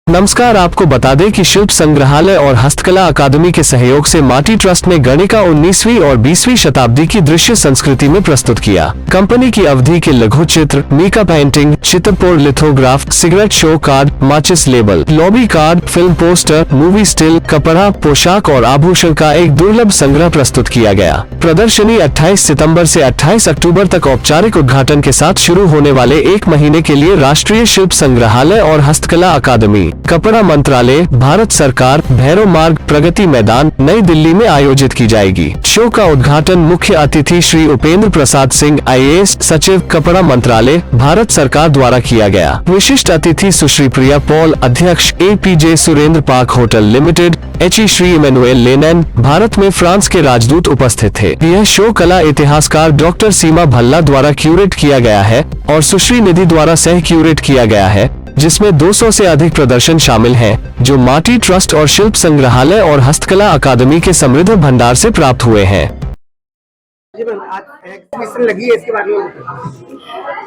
नमस्कार। आपको बता दें कि शिल्प संग्रहालय और हस्तकला अकादमी के सहयोग से माटी ट्रस्ट ने गणिका 19वीं और 20वीं शताब्दी की दृश्य संस्कृति में प्रस्तुत किया। कंपनी की अवधि के लघु चित्र, मीका पेंटिंग, चित्रपोर लिथोग्राफ, सिगरेट शो कार्ड, माचिस label, lobby card, film poster, movie still, कपड़ा, पोशाक और आभूषण का एक दुर्लभ संग्रह प्रस्तुत किया गया। प्रदर्शनी 28 सितंबर से 28 अक्टूबर तक औपचारिक उद्घाटन के साथ शुरू होने वाले एक महीने के लिए राष्ट्रीय शिल्प संग्रहालय और हस्तकला अकादमी, कपड़ा मंत्रालय, भारत सरकार, भैरव मार्ग, प्रगति मैदान, नई दिल्ली में आयोजित की जाएगी। शो का उद्घाटन मुख्य अतिथि श्री उपेंद्र प्रसाद सिंह, IAS सचिव, कपड़ा मंत्रालय, भारत सरकार द्वारा किया गया। विशिष्ट अतिथि सुश्री प्रिया पॉल, अध्यक्ष, APJ Surendra park hotel limited, HE Shri Emmanuel Lenain, Bharat में फ्रांस के राजदूत उपस्थित थे। यह शो कला इतिहासकार डॉक्टर सीमा भल्ला द्वारा क्यूरेट किया गया है और सुश्री निधि द्वारा सह क्यूरेट किया गया है, जिसमें 200 से अधिक प्रदर्शन शामिल हैं, जो माटी ट्रस्ट और शिल्प संग्रहालय और हस्तकला अकादमी के समृद्ध भंडार से प्राप्त हुए हैं। आज एग्जीबिशन लगी है, इसके बारे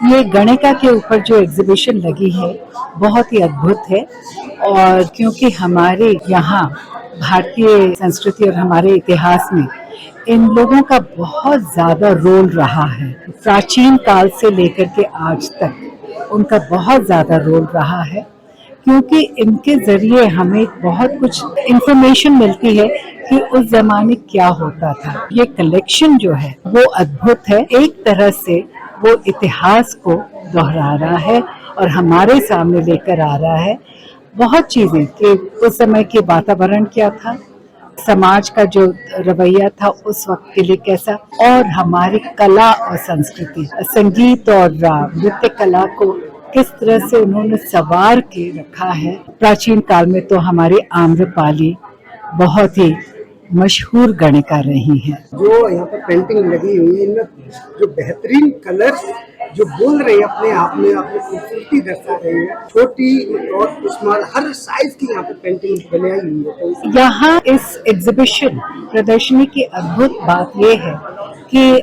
में ये गणिका के ऊपर जो एग्जीबिशन लगी है बहुत ही अद्भुत है। और क्योंकि हमारे यहाँ भारतीय संस्कृति और हमारे इतिहास में इन लोगों का बहुत ज्यादा रोल रहा है, प्राचीन काल से लेकर के आज तक उनका बहुत ज्यादा रोल रहा है, क्योंकि इनके जरिए हमें बहुत कुछ इंफॉर्मेशन मिलती है कि उस जमाने क्या होता था। ये कलेक्शन जो है वो अद्भुत है, एक तरह से वो इतिहास को दोहरा रहा है और हमारे सामने लेकर आ रहा है बहुत चीजें कि उस समय के वातावरण क्या था, समाज का जो रवैया था उस वक्त के लिए कैसा, और हमारी कला और संस्कृति, संगीत और नृत्य कला को किस तरह से उन्होंने सवार के रखा है। प्राचीन काल में तो हमारी आम्रपाली बहुत ही मशहूर गणिका रही है। जो यहाँ पर पेंटिंग लगी हुई है, इनमें जो बेहतरीन कलर्स जो बोल रहे हैं, अपने आप में अपनी खूबसूरती दर्शा रहे हैं। छोटी और स्मॉल हर साइज की यहाँ पे पेंटिंग बनाई हुई है। यहाँ इस एग्जीबिशन प्रदर्शनी की अद्भुत बात यह है कि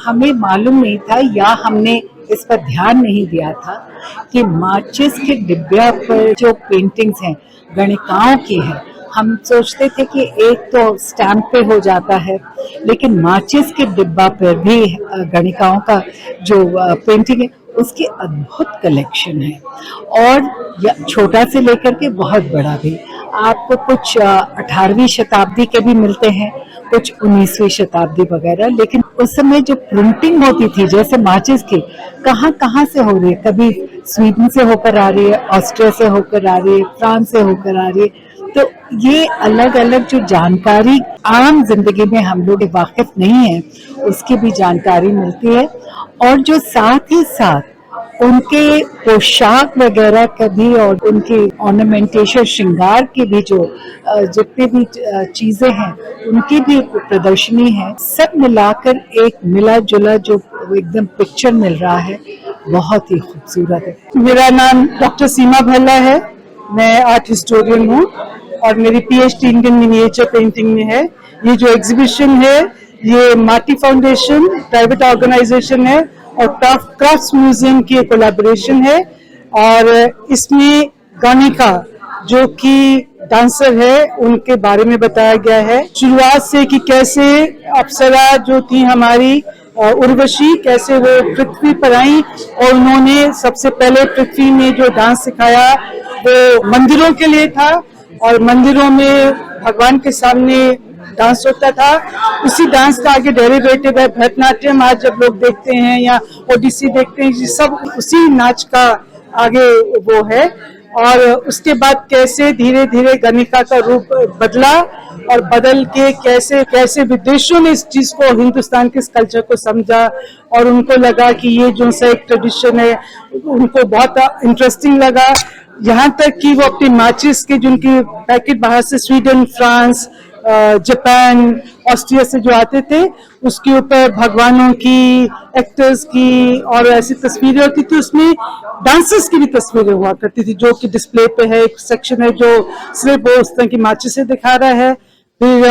हमें मालूम नहीं था या हमने इस पर ध्यान नहीं दिया था कि माचिस के डिब्बे पर जो पेंटिंग्स हैं गणिकाओं की है। हम सोचते थे कि एक तो स्टैम्प पे हो जाता है, लेकिन माचिस के डिब्बा पर भी गणिकाओं का जो पेंटिंग है उसकी अद्भुत कलेक्शन है, और छोटा से लेकर के बहुत बड़ा भी। आपको कुछ 18वीं शताब्दी के भी मिलते हैं, कुछ 19वीं शताब्दी वगैरह। लेकिन उस समय जो प्रिंटिंग होती थी जैसे माचिस की, कहाँ से हो रही है, कभी स्वीडन से होकर आ रही है, ऑस्ट्रिया से होकर आ रही है, फ्रांस से होकर आ रही है। तो ये अलग अलग जो जानकारी आम जिंदगी में हम लोग वाकिफ नहीं है उसकी भी जानकारी मिलती है, और जो साथ ही साथ उनके पोशाक वगैरह का भी और उनकी ऑर्नामेंटेशन, श्रृंगार की भी जो जितने भी चीजें हैं उनकी भी प्रदर्शनी है। सब मिलाकर एक मिला जुला जो एकदम पिक्चर मिल रहा है, बहुत ही खूबसूरत है। मेरा नाम डॉक्टर सीमा भल्ला है, मैं आर्ट हिस्टोरियन हूँ और मेरी PhD इंडियन मिनिएचर पेंटिंग में है। ये जो एग्जीबिशन है ये माटी फाउंडेशन प्राइवेट ऑर्गेनाइजेशन है और क्राफ्ट्स म्यूजियम की कोलैबोरेशन है, और इसमें गणिका जो कि डांसर है उनके बारे में बताया गया है, शुरुआत से कि कैसे अप्सरा जो थी हमारी उर्वशी, कैसे वो पृथ्वी पर आई और उन्होंने सबसे पहले पृथ्वी में जो डांस सिखाया वो मंदिरों के लिए था, और मंदिरों में भगवान के सामने डांस होता था। उसी डांस का आगे डेरिवेटिव है भरतनाट्यम। आज जब लोग देखते हैं या ओडिसी देखते हैं, ये सब उसी नाच का आगे वो है। और उसके बाद कैसे धीरे धीरे गणिका का रूप बदला और बदल के कैसे कैसे विदेशों ने इस चीज को, हिंदुस्तान के इस कल्चर को समझा और उनको लगा कि ये जो सा एक ट्रेडिशन है उनको बहुत इंटरेस्टिंग लगा। यहाँ तक कि वो अपनी माचिस के जिनकी पैकेट बाहर से स्वीडन, फ्रांस, जापान, ऑस्ट्रिया से जो आते थे उसके ऊपर भगवानों की, एक्टर्स की और ऐसी तस्वीरें होती थी। उसमें डांसर्स की भी तस्वीरें हुआ करती थी जो कि डिस्प्ले पे है। एक सेक्शन है जो सिर्फ उस तरह की माचिस से दिखा रहा है। फिर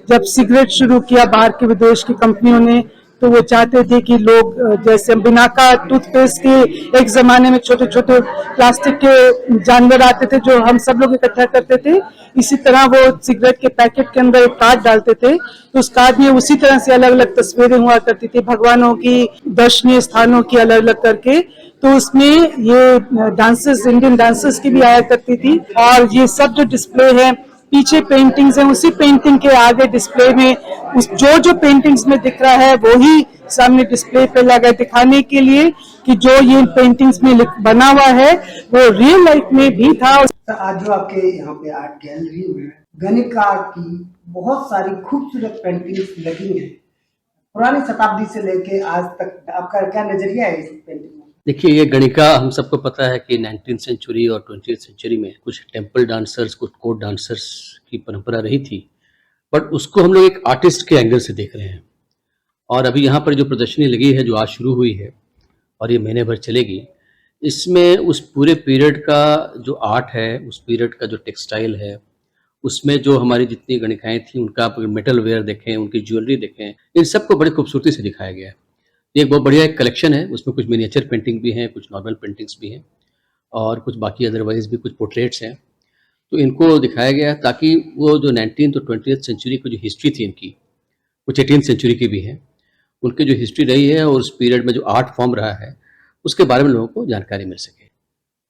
जब सिगरेट शुरू किया बाहर के विदेश की कंपनियों ने, तो वो चाहते थे कि लोग जैसे बिनाका टूथपेस्ट के एक जमाने में छोटे छोटे प्लास्टिक के जानवर आते थे जो हम सब लोग इकट्ठा करते थे, इसी तरह वो सिगरेट के पैकेट के अंदर एक कार्ड डालते थे, तो उस कार्ड में उसी तरह से अलग अलग तस्वीरें हुआ करती थी भगवानों की, दर्शनीय स्थानों की अलग अलग करके। तो उसमें ये डांसर्स, इंडियन डांसर्स की भी आया करती थी। और ये सब जो डिस्प्ले है, पीछे पेंटिंग्स हैं, उसी पेंटिंग के आगे डिस्प्ले में उस जो पेंटिंग्स में दिख रहा है वो ही सामने डिस्प्ले पे लगा दिखाने के लिए कि जो ये पेंटिंग्स में बना हुआ है वो रियल लाइफ में भी था। आज जो आपके यहाँ पे आर्ट गैलरी में गणिका की बहुत सारी खूबसूरत पेंटिंग्स लगी हैं, पुरानी शताब्दी से लेके आज तक आपका क्या नजरिया है इस पेंटिंग में? देखिए, ये गणिका हम सबको पता है कि 19th सेंचुरी और 20th सेंचुरी में कुछ टेम्पल डांसर्स, कुछ कोर्ट डांसर्स की परंपरा रही थी, बट उसको हम लोग एक आर्टिस्ट के एंगल से देख रहे हैं। और अभी यहाँ पर जो प्रदर्शनी लगी है, जो आज शुरू हुई है और ये महीने भर चलेगी, इसमें उस पूरे पीरियड का जो आर्ट है, उस पीरियड का जो टेक्सटाइल है, उसमें जो हमारी जितनी गणिकाएँ थी उनका आप मेटल वेयर देखें, उनकी ज्वेलरी देखें, इन सबको बड़ी खूबसूरती से दिखाया गया है। ये एक बहुत बढ़िया एक कलेक्शन है, उसमें कुछ मिनिएचर पेंटिंग भी हैं, कुछ नॉर्मल पेंटिंग्स भी हैं और कुछ बाकी अदरवाइज भी कुछ पोर्ट्रेट्स हैं। तो इनको दिखाया गया है ताकि वो जो 19th और 20th सेंचुरी की जो हिस्ट्री थी इनकी, कुछ 18th सेंचुरी की भी है, उनकी जो हिस्ट्री रही है और उस पीरियड में जो आर्ट फॉर्म रहा है उसके बारे में लोगों को जानकारी मिल सके।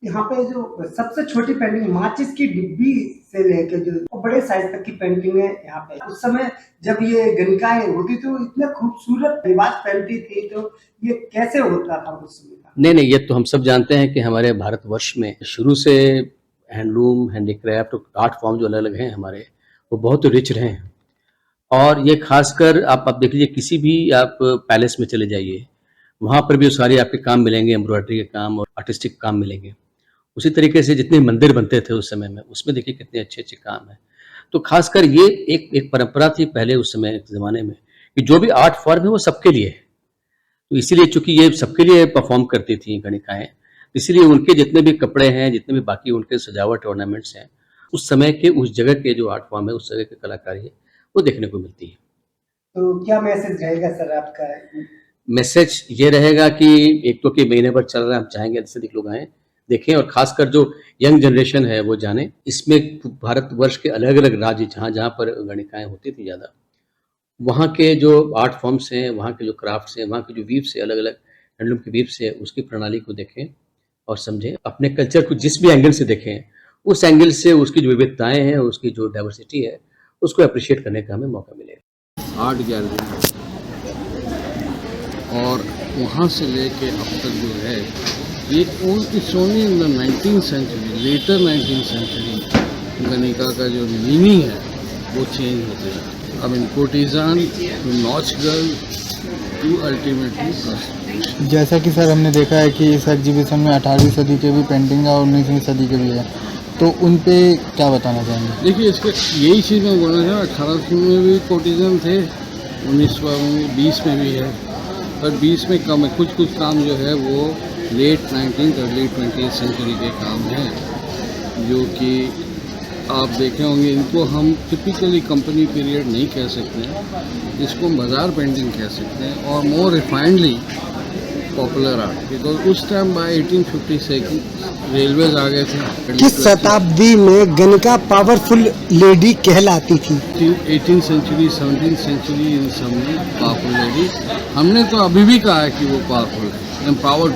यहाँ पे जो सबसे छोटी पेंटिंग माचिस की डिब्बी से लेके जो बड़े साइज तक की पेंटिंग है यहाँ पे, उस समय जब ये गणिकाएं होती थी वो इतने खूबसूरत लिबास पहनती थी, तो ये कैसे होता था उस समय का? नहीं, ये तो हम सब जानते हैं कि हमारे भारतवर्ष में शुरू से हैंडलूम, हैंडीक्राफ्ट और आर्ट फॉर्म जो अलग अलग हैं हमारे, वो बहुत रिच रहे हैं। और ये खासकर आप देख लीजिए, किसी भी आप पैलेस में चले जाइए, वहाँ पर भी सारे आपके काम मिलेंगे, एम्ब्रॉयडरी के काम और आर्टिस्टिक काम मिलेंगे। उसी तरीके से जितने मंदिर बनते थे उस समय में, उसमें देखिए कितने अच्छे अच्छे काम हैं। तो खासकर ये एक परंपरा थी पहले उस समय के ज़माने में कि जो भी आर्ट फॉर्म है वो सबके लिए है। तो इसीलिए चूंकि ये सबके लिए परफॉर्म करती थी गणिकाएँ, इसीलिए उनके जितने भी कपड़े हैं, जितने भी बाकी उनके सजावट ऑर्नामेंट्स हैं, उस समय के, उस जगह के जो आर्ट फॉर्म है, उस जगह की कलाकारी है, वो देखने को मिलती है। तो क्या मैसेज रहेगा सर आपका? मैसेज ये रहेगा कि एक तो कि महीने भर चल रहा है, हम चाहेंगे अधिक से अधिक लोग आएँ, देखें और खासकर जो यंग जनरेशन है वो जाने। इसमें भारतवर्ष के अलग अलग राज्य जहाँ पर गणिकाएँ होती थी ज़्यादा, वहाँ के जो आर्ट फॉर्म्स हैं, वहाँ के जो क्राफ्ट्स हैं, वहाँ के जो वीव्स है, अलग अलग हैंडलूम की वीव्स है, उसकी प्रणाली को देखें और समझें। अपने कल्चर को जिस भी एंगल से देखें, उस एंगल से उसकी जो विविधताएँ हैं, उसकी जो डाइवर्सिटी है, उसको अप्रिशिएट करने का हमें मौका मिलेगा। आर्ट गैलरी और वहाँ से लेके अब तक जो है ये only in the 19th century, later 19th century गणिका का जो मीनिंग है वो चेंज होते हैं। अब in courtesan to nautch girl to ultimately. जैसा कि सर हमने देखा है कि इस एग्जीबिशन में 18वीं सदी के भी पेंटिंग है और 19वीं सदी के भी है, तो उन पे क्या बताना चाहेंगे? देखिए, इसके यही चीज़ मैं बोलना चाहूँ, 1800 में भी कोर्टिजन थे, 1900 में, 20 में भी है, पर 20 में कम है। कुछ काम जो है वो लेट 19th और लेट 20th सेंचुरी के काम हैं, जो कि आप देखे होंगे। इनको हम टिपिकली कंपनी पीरियड नहीं कह सकते हैं, इसको बाजार पेंटिंग कह सकते हैं, और मोर रिफाइंडली पॉपुलर आर्ट, बिकॉज उस टाइम बाय 1850 से रेलवेज आ गए थे। किस शताब्दी में गणिका पावरफुल लेडी कहलाती थी? 18th सेंचुरी, 17th सेंचुरी, इन सब में पावरफुल लेडी। हमने तो अभी भी कहा है कि वो पावरफुल है, एम्पावर्ड।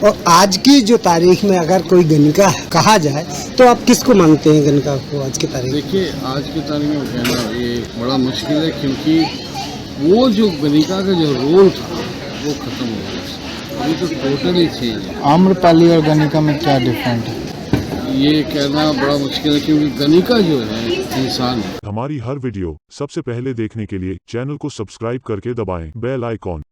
और आज की जो तारीख में अगर कोई गणिका कहा जाए तो आप किसको मानते हैं गणिका को आज की तारीख? देखिए, आज की तारीख में कहना ये बड़ा मुश्किल है, क्योंकि वो जो गणिका का जो रोल था वो खत्म हो गया, अभी तो टोटली चेंज है। आम्रपाली और गणिका में क्या डिफरेंट है? ये कहना बड़ा मुश्किल है, क्योंकि गणिका जो है इंसान है। हमारी हर वीडियो सबसे पहले देखने के लिए चैनल को सब्सक्राइब करके दबाएं बेल आइकॉन।